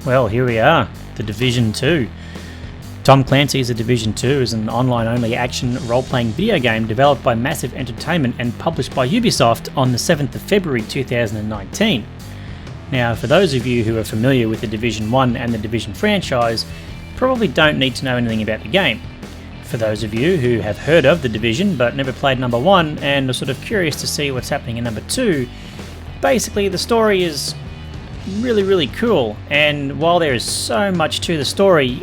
Well, here we are, The Division 2. Tom Clancy's The Division 2 is an online-only action role-playing video game developed by Massive Entertainment and published by Ubisoft on the 7th of February 2019. Now, for those of you who are familiar with The Division 1 and The Division franchise, probably don't need to know anything about the game. For those of you who have heard of The Division but never played number 1 and are sort of curious to see what's happening in number 2, basically the story is really cool, and while there is so much to the story,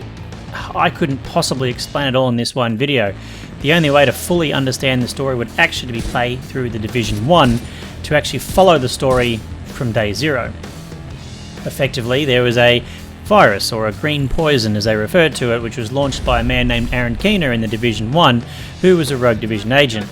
I couldn't possibly explain it all in this one video. The only way to fully understand the story would actually be play through The Division 1 to actually follow the story from day zero. Effectively, there was a virus, or a green poison as they referred to it, which was launched by a man named Aaron Keener in The Division 1, who was a rogue Division agent.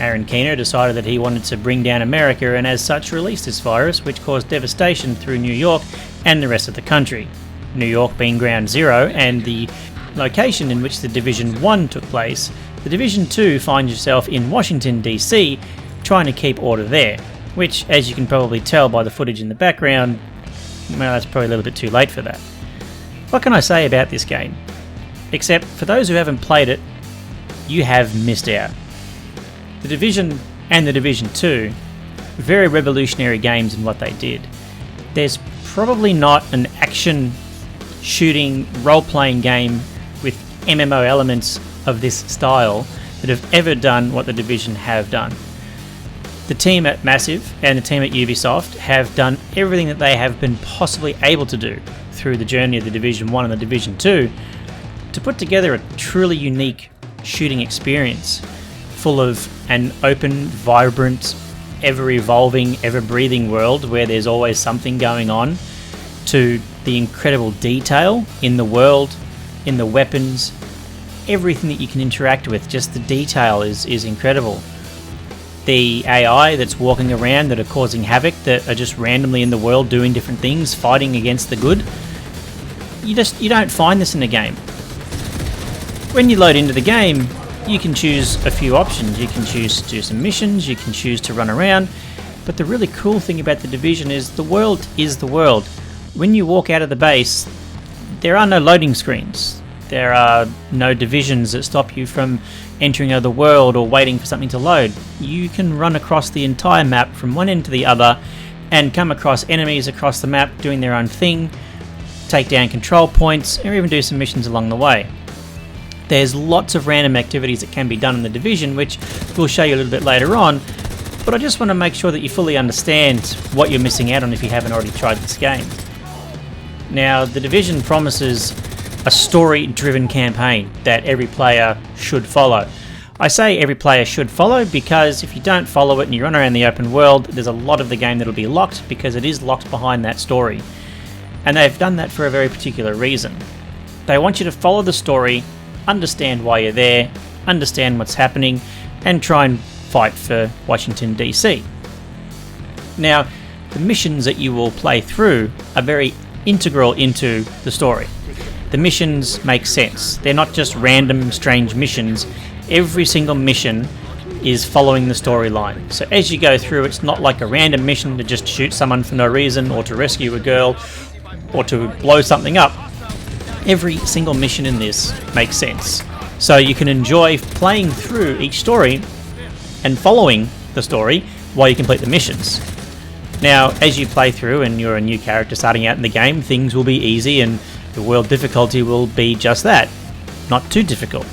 Aaron Keener decided that he wanted to bring down America and as such released this virus, which caused devastation through New York and the rest of the country. New York being ground zero and the location in which The Division 1 took place, The Division 2 finds yourself in Washington DC trying to keep order there, which, as you can probably tell by the footage in the background, well, that's probably a little bit too late for that. What can I say about this game? Except, for those who haven't played it, you have missed out. The Division and The Division 2, very revolutionary games in what they did. There's probably not an action shooting role-playing game with MMO elements of this style that have ever done what The Division have done. The team at Massive and the team at Ubisoft have done everything that they have been possibly able to do through the journey of The Division 1 and The Division 2 to put together a truly unique shooting experience full of an open, vibrant, ever-evolving, ever-breathing world where there's always something going on, to the incredible detail in the world, in the weapons, everything that you can interact with. Just the detail is incredible. The AI that's walking around that are causing havoc, that are just randomly in the world doing different things, fighting against the good. You don't find this in a game. When you load into the game, you can choose a few options. You can choose to do some missions, you can choose to run around, but the really cool thing about The Division is the world is the world. When you walk out of the base, there are no loading screens. There are no divisions that stop you from entering another world or waiting for something to load. You can run across the entire map from one end to the other and come across enemies across the map doing their own thing, take down control points, or even do some missions along the way. There's lots of random activities that can be done in The Division, which we'll show you a little bit later on, but I just want to make sure that you fully understand what you're missing out on if you haven't already tried this game. Now, The Division promises a story-driven campaign that every player should follow. I say every player should follow because if you don't follow it and you run around the open world, there's a lot of the game that'll be locked because it is locked behind that story. And they've done that for a very particular reason. They want you to follow the story, understand why you're there, understand what's happening, and try and fight for Washington DC. Now, the missions that you will play through are very integral into the story. The missions make sense. They're not just random, strange missions. Every single mission is following the storyline. So as you go through, it's not like a random mission to just shoot someone for no reason, or to rescue a girl, or to blow something up. Every single mission in this makes sense. So you can enjoy playing through each story and following the story while you complete the missions. Now, as you play through and you're a new character starting out in the game, things will be easy and the world difficulty will be just that, not too difficult.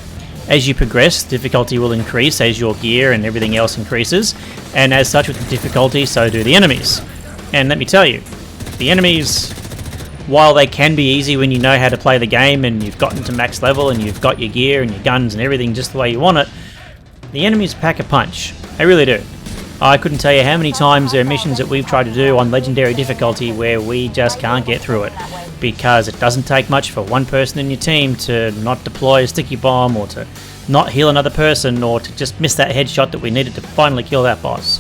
As you progress, difficulty will increase as your gear and everything else increases, and as such with the difficulty, so do the enemies. And let me tell you, the enemies, while they can be easy when you know how to play the game and you've gotten to max level and you've got your gear and your guns and everything just the way you want it, the enemies pack a punch. They really do. I couldn't tell you how many times there are missions that we've tried to do on legendary difficulty where we just can't get through it because it doesn't take much for one person in your team to not deploy a sticky bomb, or to not heal another person, or to just miss that headshot that we needed to finally kill that boss.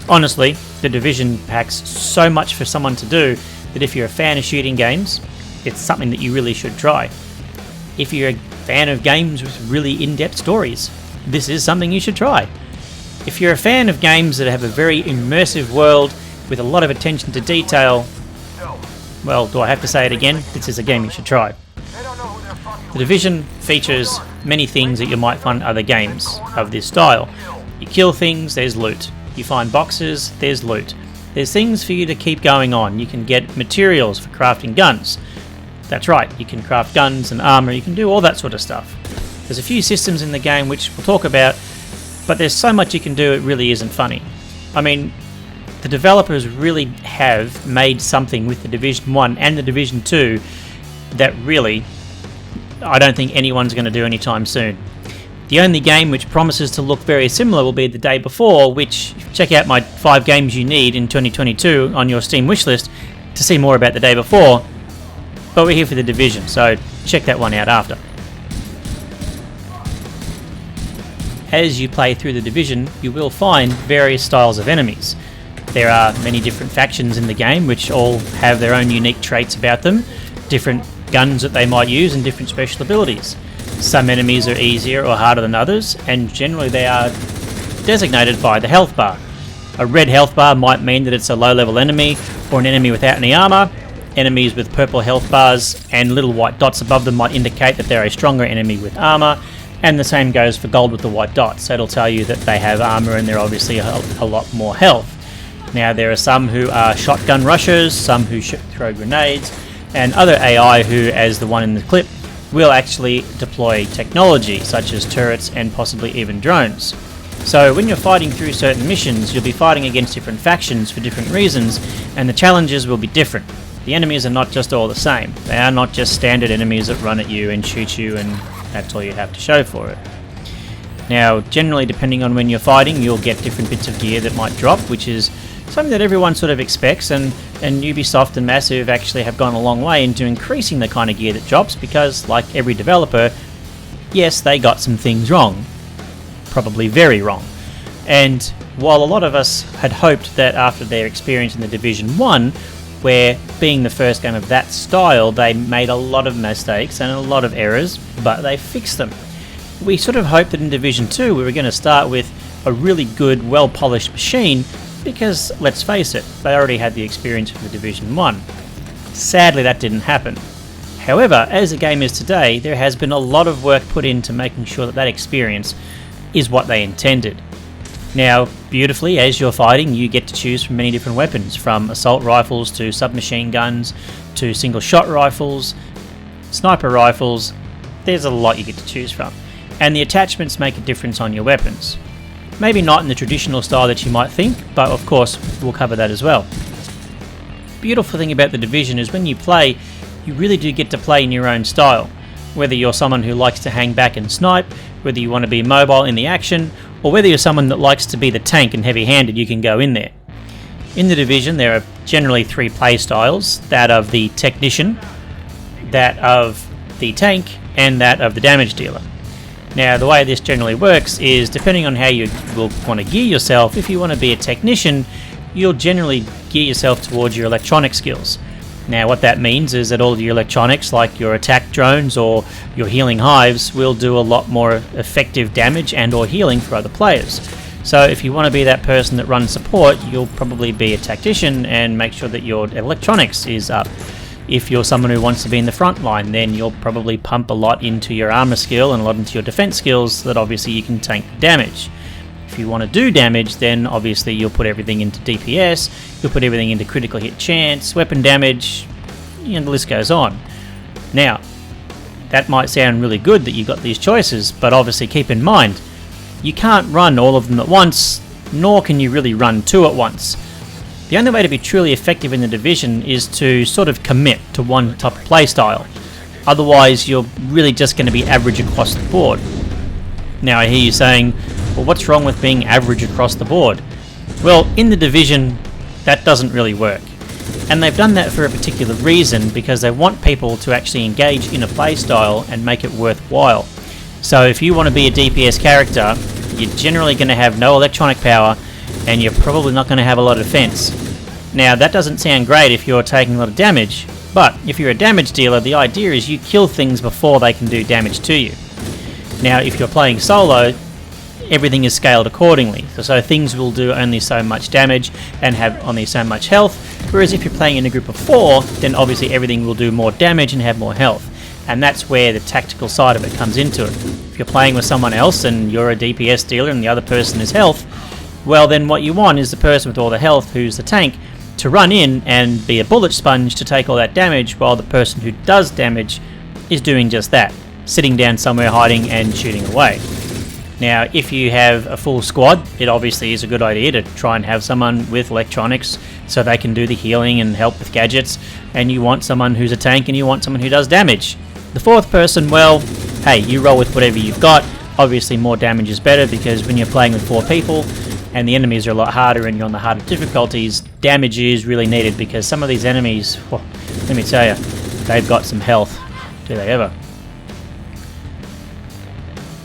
Honestly, The Division packs so much for someone to do that if you're a fan of shooting games, it's something that you really should try. If you're a fan of games with really in-depth stories, this is something you should try. If you're a fan of games that have a very immersive world with a lot of attention to detail, Well, do I have to say it again? This is a game you should try. The Division features many things that you might find in other games of this style. You kill things, there's loot. You find boxes, there's loot. There's things for you to keep going on. You can get materials for crafting guns. That's right, you can craft guns and armour, you can do all that sort of stuff. There's a few systems in the game which we'll talk about, but there's so much you can do it really isn't funny. I mean, the developers really have made something with the Division 1 and the Division 2 that really I don't think anyone's going to do anytime soon. The only game which promises to look very similar will be The Day Before, which, check out my 5 games you need in 2022 on your Steam wishlist to see more about The Day Before, but we're here for The Division, so check that one out after. As you play through The Division, you will find various styles of enemies. There are many different factions in the game which all have their own unique traits about them, different guns that they might use and different special abilities. Some enemies are easier or harder than others, and generally they are designated by the health bar. A red health bar might mean that it's a low level enemy or an enemy without any armour. Enemies with purple health bars and little white dots above them might indicate that they're a stronger enemy with armour, and the same goes for gold with the white dots. So it'll tell you that they have armour and they're obviously a lot more health. Now there are some who are shotgun rushers, some who throw grenades, and other AI who, as the one in the clip, will actually deploy technology such as turrets and possibly even drones. So when you're fighting through certain missions, you'll be fighting against different factions for different reasons, and the challenges will be different. The enemies are not just all the same. They are not just standard enemies that run at you and shoot you, and that's all you have to show for it. Now, generally, depending on when you're fighting, you'll get different bits of gear that might drop, which is something that everyone sort of expects, and Ubisoft and Massive actually have gone a long way into increasing the kind of gear that drops, because, like every developer, yes, they got some things wrong. Probably very wrong. And while a lot of us had hoped that after their experience in the Division 1, where being the first game of that style, they made a lot of mistakes and a lot of errors, but they fixed them. We sort of hoped that in Division 2 we were going to start with a really good, well-polished machine, because, let's face it, they already had the experience from the Division 1. Sadly, that didn't happen. However, as the game is today, there has been a lot of work put into making sure that that experience is what they intended. Now, beautifully, as you're fighting, you get to choose from many different weapons, from assault rifles to submachine guns to single-shot rifles, sniper rifles. There's a lot you get to choose from. And the attachments make a difference on your weapons. Maybe not in the traditional style that you might think, but of course we'll cover that as well. Beautiful thing about the Division is when you play, you really do get to play in your own style. Whether you're someone who likes to hang back and snipe, whether you want to be mobile in the action, or whether you're someone that likes to be the tank and heavy-handed, you can go in there. In the Division there are generally 3 play styles, that of the technician, that of the tank, and that of the damage dealer. Now, the way this generally works is, depending on how you will want to gear yourself, if you want to be a technician, you'll generally gear yourself towards your electronic skills. Now, what that means is that all of your electronics, like your attack drones or your healing hives, will do a lot more effective damage and or healing for other players. So if you want to be that person that runs support, you'll probably be a tactician and make sure that your electronics is up. If you're someone who wants to be in the front line, then you'll probably pump a lot into your armor skill and a lot into your defense skills so that obviously you can tank damage. If you want to do damage, then obviously you'll put everything into DPS, you'll put everything into critical hit chance, weapon damage, and the list goes on. Now, that might sound really good that you've got these choices, but obviously keep in mind, you can't run all of them at once, nor can you really run 2 at once. The only way to be truly effective in the Division is to sort of commit to one type of playstyle. Otherwise, you're really just going to be average across the board. Now, I hear you saying, well, what's wrong with being average across the board? Well, in the Division, that doesn't really work. And they've done that for a particular reason, because they want people to actually engage in a playstyle and make it worthwhile. So if you want to be a DPS character, you're generally going to have no electronic power, and you're probably not going to have a lot of defense. Now, that doesn't sound great if you're taking a lot of damage, but if you're a damage dealer, the idea is you kill things before they can do damage to you. Now, if you're playing solo, everything is scaled accordingly. So things will do only so much damage and have only so much health, whereas if you're playing in a group of 4, then obviously everything will do more damage and have more health. And that's where the tactical side of it comes into it. If you're playing with someone else and you're a DPS dealer and the other person is health, well then what you want is the person with all the health, who's the tank, to run in and be a bullet sponge to take all that damage, while the person who does damage is doing just that, sitting down somewhere, hiding and shooting away. Now, if you have a full squad, it obviously is a good idea to try and have someone with electronics so they can do the healing and help with gadgets, and you want someone who's a tank and you want someone who does damage. The 4th person, well, hey, you roll with whatever you've got. Obviously more damage is better, because when you're playing with 4 people and the enemies are a lot harder and you're on the harder difficulties, damage is really needed, because some of these enemies, well, let me tell you, they've got some health. Do they ever?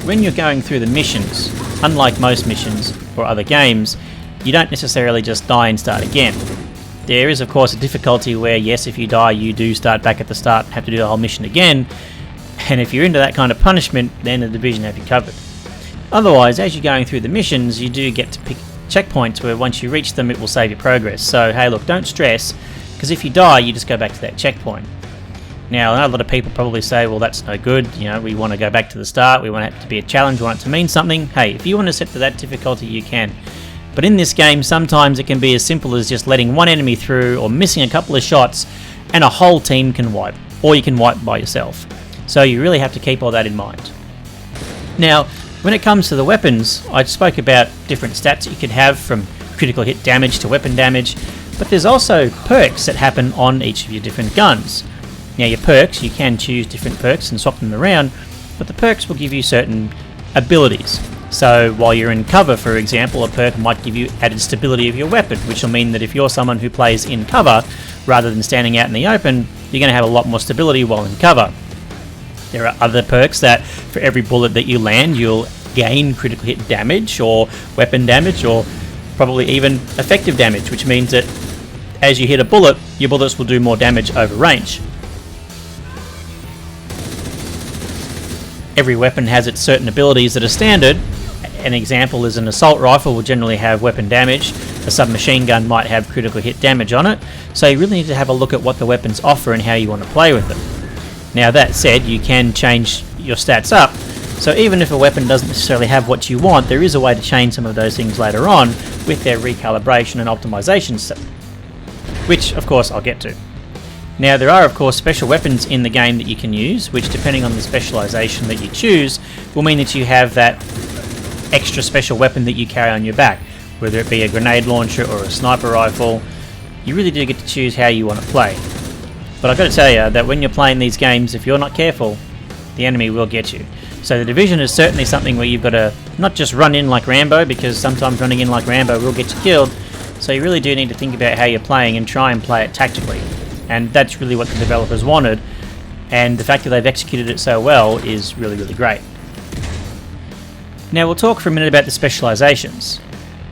When you're going through the missions, unlike most missions or other games, you don't necessarily just die and start again. There is of course a difficulty where, yes, if you die you do start back at the start and have to do the whole mission again, and if you're into that kind of punishment, then the Division have you covered. Otherwise, as you're going through the missions, you do get to pick checkpoints where once you reach them it will save your progress. So hey, look, don't stress, because if you die you just go back to that checkpoint. Now, I know a lot of people probably say, well, that's no good, you know, we want to go back to the start, we want it to be a challenge, we want it to mean something. Hey, if you want to set to that difficulty, you can. But in this game, sometimes it can be as simple as just letting one enemy through or missing a couple of shots and a whole team can wipe, or you can wipe by yourself. So you really have to keep all that in mind. Now, when it comes to the weapons, I spoke about different stats that you could have, from critical hit damage to weapon damage, but there's also perks that happen on each of your different guns. Now, your perks, you can choose different perks and swap them around, but the perks will give you certain abilities. So while you're in cover, for example, a perk might give you added stability of your weapon, which will mean that if you're someone who plays in cover rather than standing out in the open, you're going to have a lot more stability while in cover. There are other perks that for every bullet that you land, you'll gain critical hit damage or weapon damage, or probably even effective damage, which means that as you hit a bullet, your bullets will do more damage over range. Every weapon has its certain abilities that are standard. An example is an assault rifle will generally have weapon damage, a submachine gun might have critical hit damage on it, so you really need to have a look at what the weapons offer and how you want to play with them. Now that said, you can change your stats up, so even if a weapon doesn't necessarily have what you want, there is a way to change some of those things later on with their recalibration and optimization stuff, which of course I'll get to. Now, there are of course special weapons in the game that you can use, which depending on the specialization that you choose will mean that you have that extra special weapon that you carry on your back, whether it be a grenade launcher or a sniper rifle. You really do get to choose how you want to play. But I've got to tell you that when you're playing these games, if you're not careful, the enemy will get you. So the Division is certainly something where you've got to not just run in like Rambo, because sometimes running in like Rambo will get you killed. So you really do need to think about how you're playing and try and play it tactically. And that's really what the developers wanted, and the fact that they've executed it so well is really, really great. Now we'll talk for a minute about the specializations.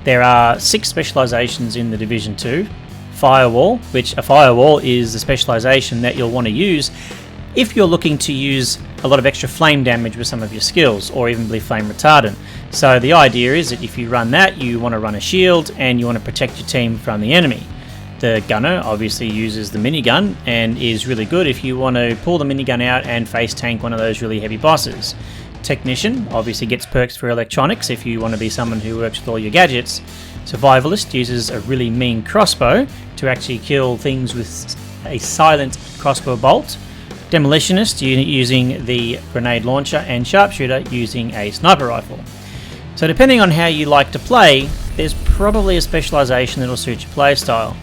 There are 6 specializations in the Division 2. Firewall, which a firewall is the specialization that you'll want to use if you're looking to use a lot of extra flame damage with some of your skills, or even be flame retardant. So the idea is that if you run that, you want to run a shield and you want to protect your team from the enemy. The gunner obviously uses the minigun and is really good if you want to pull the minigun out and face tank one of those really heavy bosses. Technician obviously gets perks for electronics if you want to be someone who works with all your gadgets. Survivalist uses a really mean crossbow to actually kill things with a silent crossbow bolt. Demolitionist using the grenade launcher, and sharpshooter using a sniper rifle. So depending on how you like to play, there's probably a specialization that will suit your playstyle.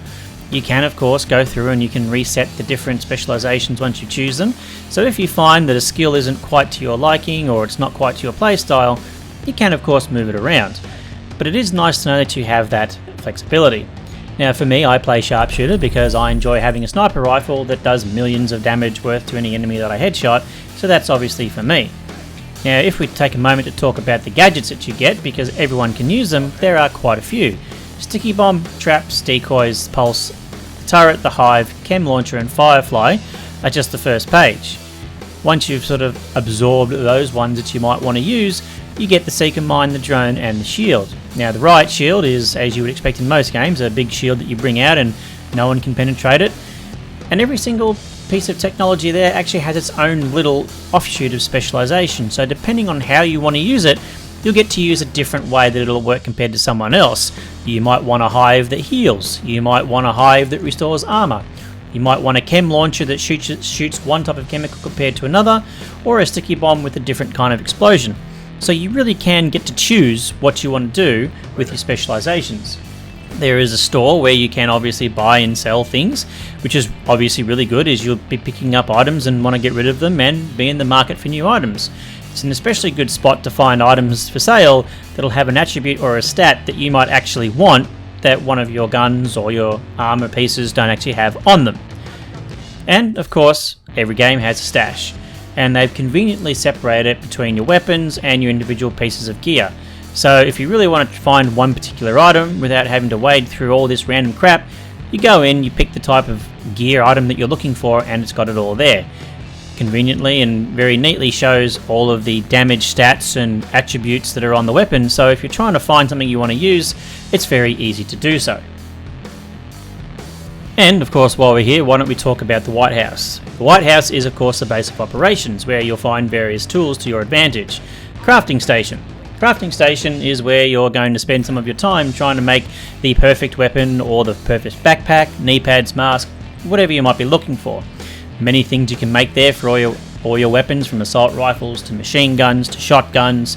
You can of course go through and you can reset the different specializations once you choose them. So if you find that a skill isn't quite to your liking or it's not quite to your playstyle, you can of course move it around. But it is nice to know that you have that flexibility. Now for me, I play sharpshooter because I enjoy having a sniper rifle that does millions of damage worth to any enemy that I headshot, so that's obviously for me. Now if we take a moment to talk about the gadgets that you get, because everyone can use them, there are quite a few. Sticky bomb, traps, decoys, pulse, the turret, the hive, chem launcher and firefly are just the first page. Once you've sort of absorbed those ones that you might want to use, you get the Seeker Mine, the drone, and the shield. Now the riot shield is, as you would expect in most games, a big shield that you bring out and no one can penetrate it. And every single piece of technology there actually has its own little offshoot of specialization. So depending on how you want to use it, you'll get to use a different way that it'll work compared to someone else. You might want a hive that heals. You might want a hive that restores armor. You might want a chem launcher that shoots one type of chemical compared to another, or a sticky bomb with a different kind of explosion. So you really can get to choose what you want to do with your specializations. There is a store where you can obviously buy and sell things, which is obviously really good, as you'll be picking up items and want to get rid of them and be in the market for new items. It's an especially good spot to find items for sale that'll have an attribute or a stat that you might actually want that one of your guns or your armor pieces don't actually have on them. And of course, every game has a stash, and they've conveniently separated it between your weapons and your individual pieces of gear. So if you really want to find one particular item without having to wade through all this random crap, you go in, you pick the type of gear item that you're looking for, and it's got it all there. Conveniently and very neatly shows all of the damage stats and attributes that are on the weapon, so if you're trying to find something you want to use, it's very easy to do so. And of course, while we're here, why don't we talk about the White House? The White House is of course the base of operations, where you'll find various tools to your advantage. Crafting Station. Crafting Station is where you're going to spend some of your time trying to make the perfect weapon or the perfect backpack, knee pads, mask, whatever you might be looking for. Many things you can make there for all your weapons, from assault rifles to machine guns to shotguns,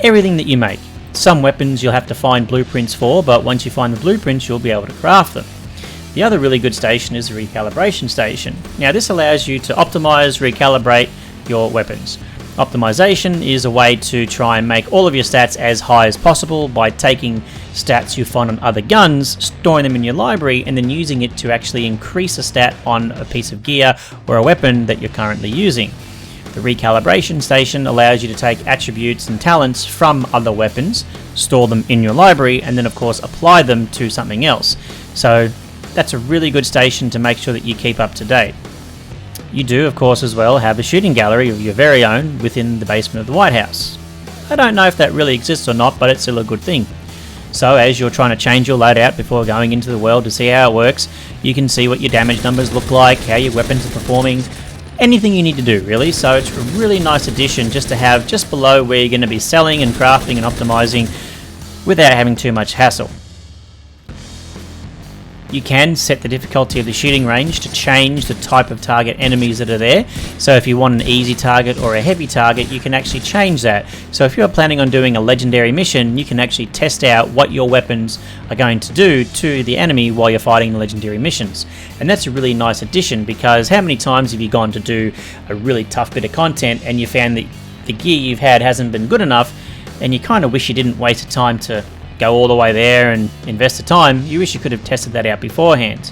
everything that you make. Some weapons you'll have to find blueprints for, but once you find the blueprints you'll be able to craft them. The other really good station is the Recalibration Station. Now this allows you to optimize, recalibrate your weapons. Optimization is a way to try and make all of your stats as high as possible by taking stats you find on other guns, storing them in your library, and then using it to actually increase a stat on a piece of gear or a weapon that you're currently using. The Recalibration Station allows you to take attributes and talents from other weapons, store them in your library, and then of course apply them to something else. So that's a really good station to make sure that you keep up to date. You do, of course, as well have a shooting gallery of your very own within the basement of the White House. I don't know if that really exists or not, but it's still a good thing. So as you're trying to change your loadout before going into the world to see how it works, you can see what your damage numbers look like, how your weapons are performing, anything you need to do really. So it's a really nice addition just to have just below where you're going to be selling and crafting and optimizing without having too much hassle. You can set the difficulty of the shooting range to change the type of target enemies that are there. So if you want an easy target or a heavy target, you can actually change that. So if you're planning on doing a legendary mission, you can actually test out what your weapons are going to do to the enemy while you're fighting the legendary missions. And that's a really nice addition, because how many times have you gone to do a really tough bit of content and you found that the gear you've had hasn't been good enough, and you kind of wish you didn't waste the time to go all the way there and invest the time. You wish you could have tested that out beforehand.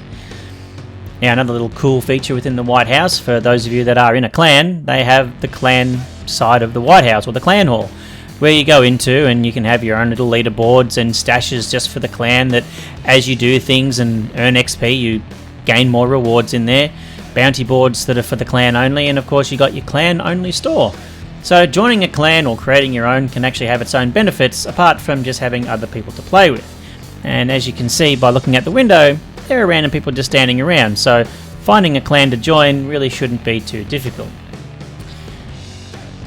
Now another little cool feature within the White House, for those of you that are in a clan, they have the clan side of the White House, or the clan hall, where you go into and you can have your own little leaderboards and stashes just for the clan, that as you do things and earn XP you gain more rewards in there, bounty boards that are for the clan only, and of course you got your clan only store. So joining a clan or creating your own can actually have its own benefits, apart from just having other people to play with. And as you can see by looking at the window, there are random people just standing around, so finding a clan to join really shouldn't be too difficult.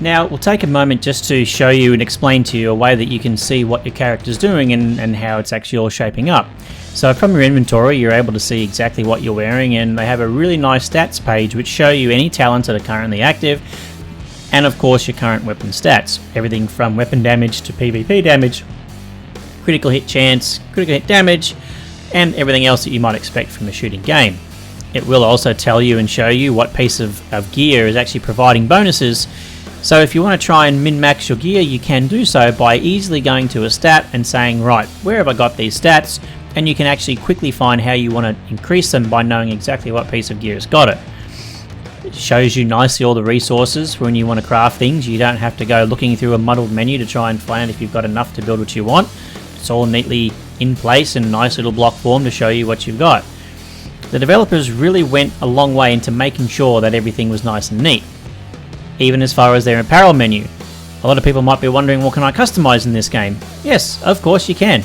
Now we'll take a moment just to show you and explain to you a way that you can see what your character's doing and how it's actually all shaping up. So from your inventory you're able to see exactly what you're wearing, and they have a really nice stats page which show you any talents that are currently active, and of course your current weapon stats. Everything from weapon damage to PvP damage, critical hit chance, critical hit damage, and everything else that you might expect from a shooting game. It will also tell you and show you what piece of gear is actually providing bonuses. So if you want to try and min-max your gear, you can do so by easily going to a stat and saying, right, where have I got these stats? And you can actually quickly find how you want to increase them by knowing exactly what piece of gear has got it. It shows you nicely all the resources for when you want to craft things. You don't have to go looking through a muddled menu to try and find if you've got enough to build what you want. It's all neatly in place in a nice little block form to show you what you've got. The developers really went a long way into making sure that everything was nice and neat. Even as far as their apparel menu. A lot of people might be wondering, well, can I customize in this game? Yes, of course you can.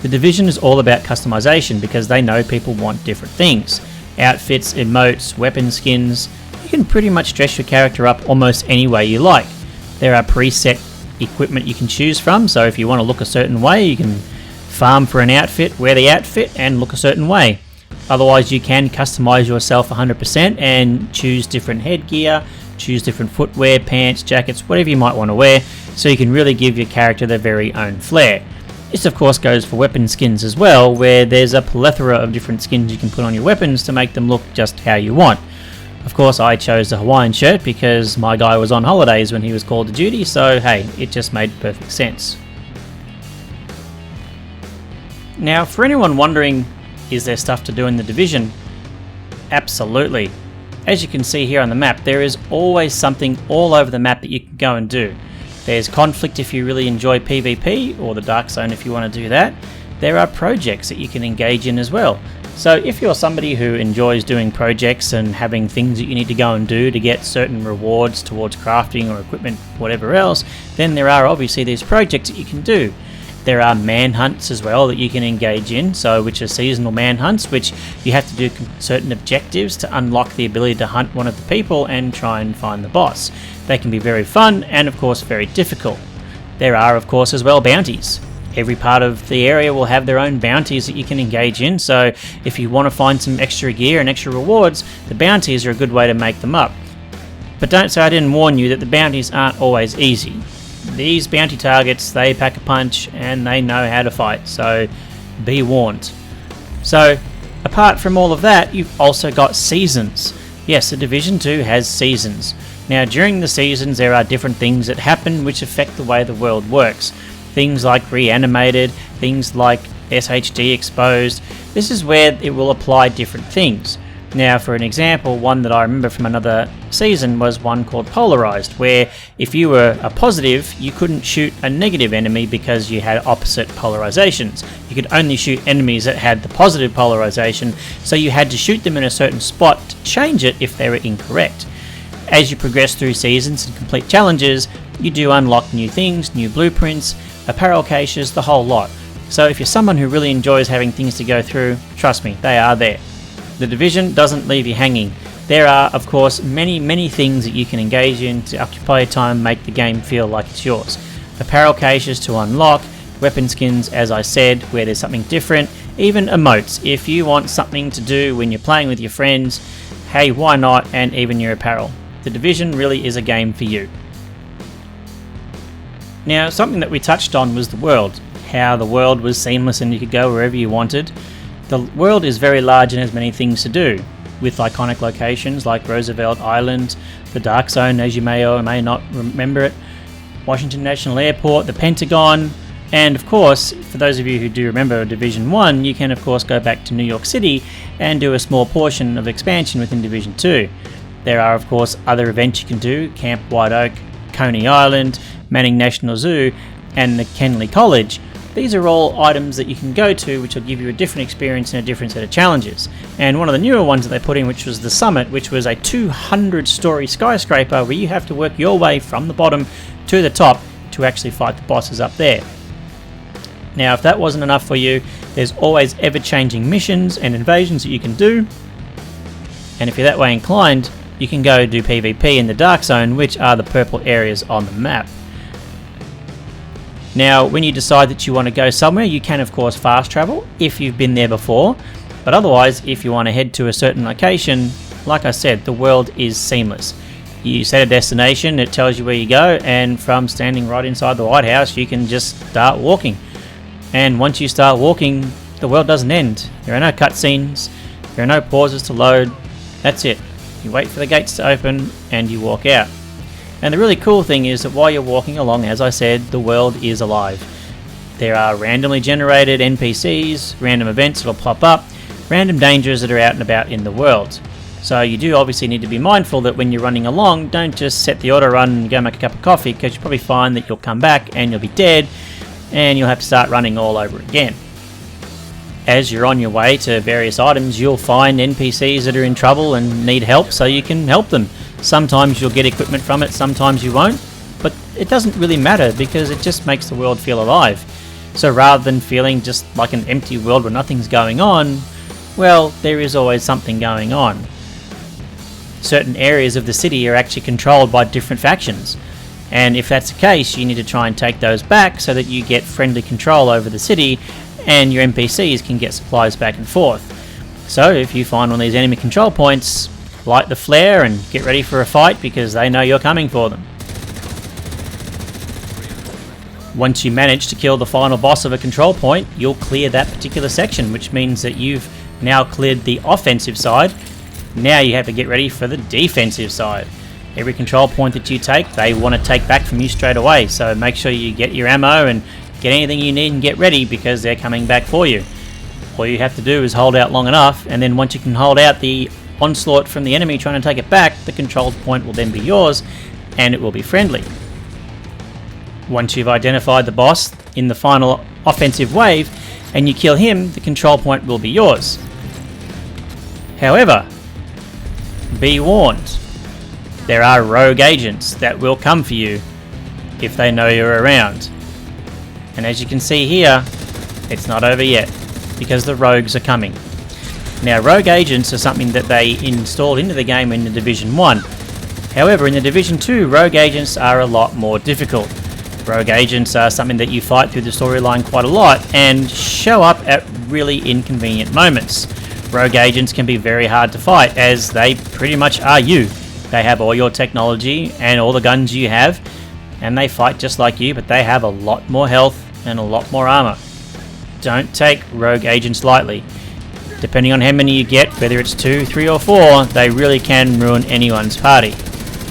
The Division is all about customization because they know people want different things. Outfits, emotes, weapon skins. You can pretty much dress your character up almost any way you like. There are preset equipment you can choose from, so if you want to look a certain way, you can farm for an outfit, wear the outfit, and look a certain way. Otherwise, you can customize yourself 100% and choose different headgear, choose different footwear, pants, jackets, whatever you might want to wear, so you can really give your character their very own flair. This of course goes for weapon skins as well, where there's a plethora of different skins you can put on your weapons to make them look just how you want. Of course, I chose the Hawaiian shirt because my guy was on holidays when he was called to duty, so hey, it just made perfect sense. Now, for anyone wondering, is there stuff to do in the Division? Absolutely. As you can see here on the map, there is always something all over the map that you can go and do. There's conflict if you really enjoy PvP, or the Dark Zone if you want to do that. There are projects that you can engage in as well. So if you're somebody who enjoys doing projects and having things that you need to go and do to get certain rewards towards crafting or equipment, whatever else, then there are obviously these projects that you can do. There are manhunts as well that you can engage in, which are seasonal manhunts, which you have to do certain objectives to unlock the ability to hunt one of the people and try and find the boss. They can be very fun and of course very difficult. There are of course as well bounties. Every part of the area will have their own bounties that you can engage in, so if you want to find some extra gear and extra rewards, the bounties are a good way to make them up. But don't say I didn't warn you that the bounties aren't always easy. These bounty targets, they pack a punch and they know how to fight, so be warned. So, apart from all of that, you've also got seasons. Yes, the Division 2 has seasons. Now, during the seasons, there are different things that happen which affect the way the world works. Things like reanimated, things like SHD exposed. This is where it will apply different things. Now, for an example, one that I remember from another season was one called Polarized, where if you were a positive, you couldn't shoot a negative enemy because you had opposite polarizations. You could only shoot enemies that had the positive polarization, so you had to shoot them in a certain spot to change it if they were incorrect. As you progress through seasons and complete challenges, you do unlock new things, new blueprints, apparel caches, the whole lot. So if you're someone who really enjoys having things to go through, trust me, they are there. The Division doesn't leave you hanging. There are, of course, many things that you can engage in to occupy your time and make the game feel like it's yours. Apparel caches to unlock, weapon skins, as I said, where there's something different, even emotes. If you want something to do when you're playing with your friends, hey, why not, and even your apparel. The Division really is a game for you. Now, something that we touched on was the world, how the world was seamless and you could go wherever you wanted. The world is very large and has many things to do, with iconic locations like Roosevelt Island, the Dark Zone, as you may or may not remember it, Washington National Airport, the Pentagon, and of course, for those of you who do remember Division 1, you can of course go back to New York City and do a small portion of expansion within Division 2. There are of course other events you can do, Camp White Oak, Coney Island, Manning National Zoo, and the Kenley College. These are all items that you can go to which will give you a different experience and a different set of challenges. And one of the newer ones that they put in, which was the Summit, which was a 200-story skyscraper where you have to work your way from the bottom to the top to actually fight the bosses up there. Now, if that wasn't enough for you, there's always ever-changing missions and invasions that you can do. And if you're that way inclined, you can go do PvP in the Dark Zone, which are the purple areas on the map. Now, when you decide that you want to go somewhere, you can of course fast travel if you've been there before, but otherwise, if you want to head to a certain location, like I said, the world is seamless. You set a destination, it tells you where you go, and from standing right inside the White House, you can just start walking. And once you start walking, the world doesn't end. There are no cutscenes, there are no pauses to load, that's it. You wait for the gates to open and you walk out. And the really cool thing is that while you're walking along, as I said, the world is alive. There are randomly generated NPCs, random events that will pop up, random dangers that are out and about in the world. So you do obviously need to be mindful that when you're running along, don't just set the auto run and go make a cup of coffee, because you'll probably find that you'll come back and you'll be dead and you'll have to start running all over again. As you're on your way to various items, you'll find NPCs that are in trouble and need help, so you can help them. Sometimes you'll get equipment from it, sometimes you won't, but it doesn't really matter because it just makes the world feel alive. So rather than feeling just like an empty world where nothing's going on, well, there is always something going on. Certain areas of the city are actually controlled by different factions, and if that's the case, you need to try and take those back so that you get friendly control over the city and your NPCs can get supplies back and forth. So if you find one of these enemy control points, light the flare and get ready for a fight because they know you're coming for them. Once you manage to kill the final boss of a control point, you'll clear that particular section, which means that you've now cleared the offensive side. Now you have to get ready for the defensive side. Every control point that you take, they want to take back from you straight away, so make sure you get your ammo and get anything you need and get ready because they're coming back for you. All you have to do is hold out long enough, and then once you can hold out the onslaught from the enemy trying to take it back, the control point will then be yours and it will be friendly. Once you've identified the boss in the final offensive wave and you kill him, the control point will be yours. However, be warned, there are rogue agents that will come for you if they know you're around. And as you can see here, it's not over yet because the rogues are coming. Now, rogue agents are something that they installed into the game in the Division 1. However, in the Division 2, rogue agents are a lot more difficult. Rogue agents are something that you fight through the storyline quite a lot and show up at really inconvenient moments. Rogue agents can be very hard to fight as they pretty much are you. They have all your technology and all the guns you have, and they fight just like you, but they have a lot more health and a lot more armor. Don't take rogue agents lightly. Depending on how many you get, whether it's 2, 3 or 4, they really can ruin anyone's party.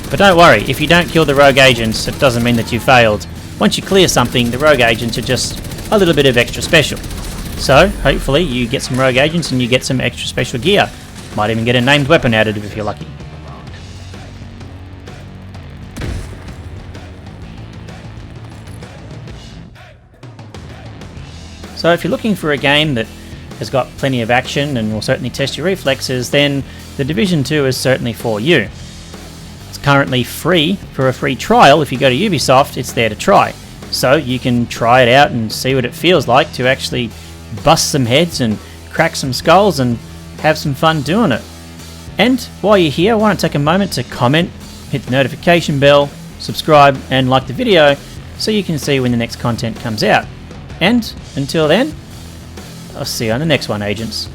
But don't worry, if you don't kill the rogue agents, it doesn't mean that you failed. Once you clear something, the rogue agents are just a little bit of extra special. So, hopefully you get some rogue agents and you get some extra special gear. Might even get a named weapon out of it if you're lucky. So if you're looking for a game that has got plenty of action and will certainly test your reflexes, then the Division 2 is certainly for you. It's currently free for a free trial. If you go to Ubisoft, it's there to try. So you can try it out and see what it feels like to actually bust some heads and crack some skulls and have some fun doing it. And while you're here, why don't take a moment to comment, hit the notification bell, subscribe and like the video so you can see when the next content comes out. And until then, I'll see you on the next one, agents.